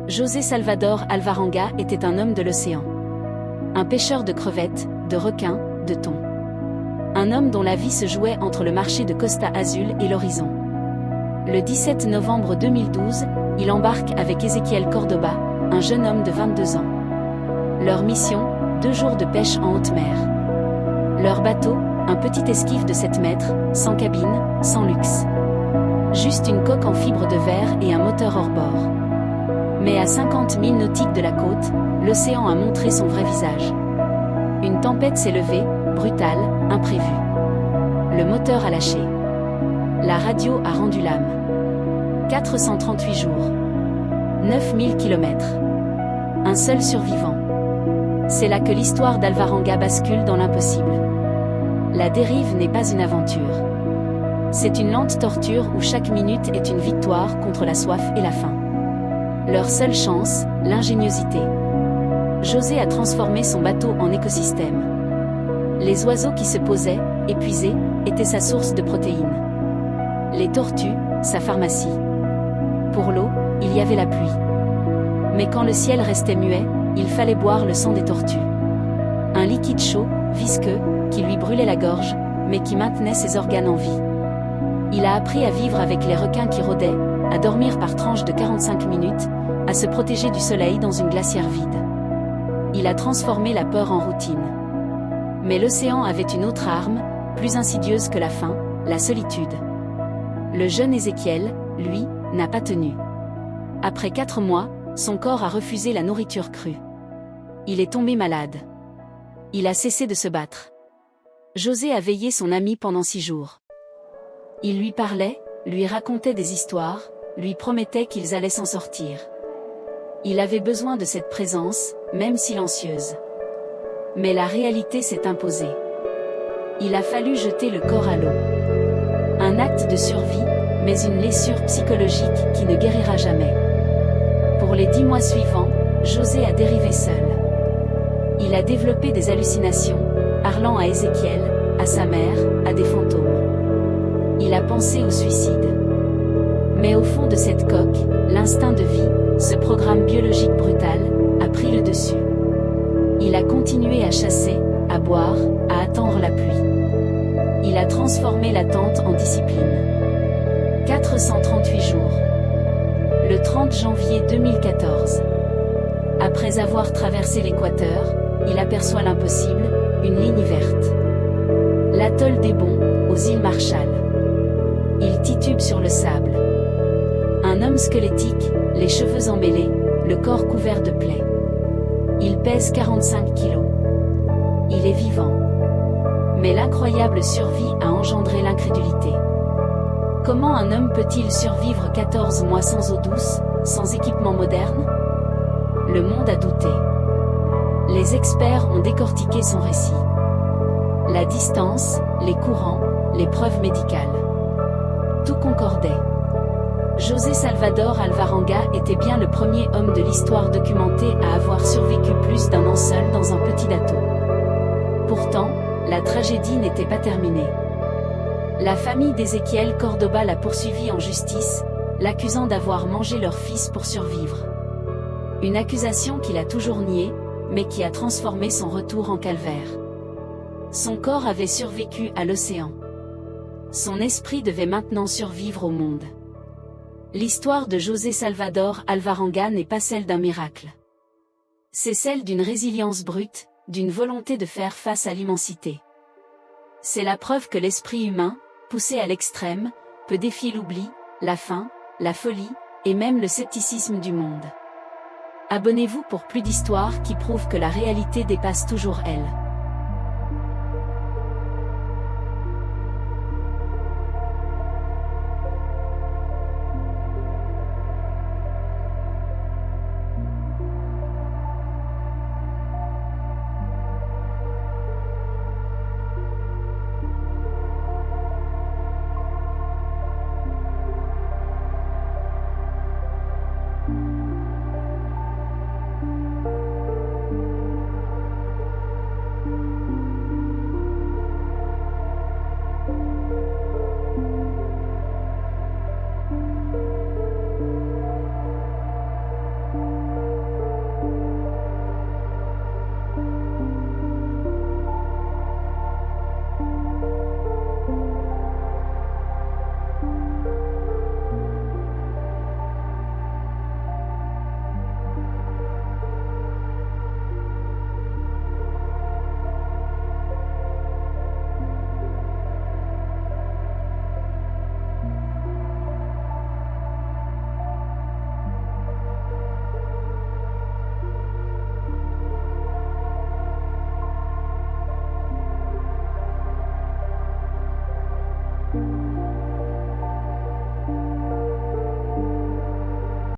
José Salvador Alvarenga était un homme de l'océan. Un pêcheur de crevettes, de requins, de thon. Un homme dont la vie se jouait entre le marché de Costa Azul et l'horizon. Le 17 novembre 2012, il embarque avec Ezequiel Cordoba, un jeune homme de 22 ans. Leur mission, 2 jours de pêche en haute mer. Leur bateau, un petit esquif de 7 mètres, sans cabine, sans luxe. Juste une coque en fibre de verre et un moteur hors bord. Mais à 50 milles nautiques de la côte, l'océan a montré son vrai visage. Une tempête s'est levée, brutale, imprévue. Le moteur a lâché. La radio a rendu l'âme. 438 jours. 9000 km. Un seul survivant. C'est là que l'histoire d'Alvarenga bascule dans l'impossible. La dérive n'est pas une aventure. C'est une lente torture où chaque minute est une victoire contre la soif et la faim. Leur seule chance, l'ingéniosité. José a transformé son bateau en écosystème. Les oiseaux qui se posaient, épuisés, étaient sa source de protéines. Les tortues, sa pharmacie. Pour l'eau, il y avait la pluie. Mais quand le ciel restait muet, il fallait boire le sang des tortues. Un liquide chaud, visqueux, qui lui brûlait la gorge, mais qui maintenait ses organes en vie. Il a appris à vivre avec les requins qui rôdaient, à dormir par tranches de 45 minutes, à se protéger du soleil dans une glacière vide. Il a transformé la peur en routine. Mais l'océan avait une autre arme, plus insidieuse que la faim, la solitude. Le jeune Ézéchiel, lui, n'a pas tenu. Après 4 mois, son corps a refusé la nourriture crue. Il est tombé malade. Il a cessé de se battre. José a veillé son ami pendant 6 jours. Il lui parlait, lui racontait des histoires, lui promettait qu'ils allaient s'en sortir. Il avait besoin de cette présence, même silencieuse. Mais la réalité s'est imposée. Il a fallu jeter le corps à l'eau. Un acte de survie, mais une blessure psychologique qui ne guérira jamais. Pour les 10 mois suivants, José a dérivé seul. Il a développé des hallucinations, parlant à Ézéchiel, à sa mère, à des fantômes. Il a pensé au suicide. Mais au fond de cette coque, l'instinct de vie, ce programme biologique brutal, a pris le dessus. Il a continué à chasser, à boire, à attendre la pluie. Il a transformé l'attente en discipline. 438 jours. Le 30 janvier 2014. Après avoir traversé l'équateur, il aperçoit l'impossible, une ligne verte. L'atoll des Bons, aux îles Marshall. Il titube sur le sable. Un homme squelettique, les cheveux emmêlés, le corps couvert de plaies. Il pèse 45 kilos. Il est vivant. Mais l'incroyable survie a engendré l'incrédulité. Comment un homme peut-il survivre 14 mois sans eau douce, sans équipement moderne? Le monde a douté. Les experts ont décortiqué son récit. La distance, les courants, les preuves médicales. Tout concordait. José Salvador Alvarenga était bien le premier homme de l'histoire documentée à avoir survécu plus d'1 an seul dans un petit bateau. Pourtant, la tragédie n'était pas terminée. La famille d'Ézéchiel Cordoba l'a poursuivi en justice, l'accusant d'avoir mangé leur fils pour survivre. Une accusation qu'il a toujours niée, mais qui a transformé son retour en calvaire. Son corps avait survécu à l'océan. Son esprit devait maintenant survivre au monde. L'histoire de José Salvador Alvarenga n'est pas celle d'un miracle. C'est celle d'une résilience brute, d'une volonté de faire face à l'immensité. C'est la preuve que l'esprit humain, poussé à l'extrême, peut défier l'oubli, la faim, la folie, et même le scepticisme du monde. Abonnez-vous pour plus d'histoires qui prouvent que la réalité dépasse toujours elle.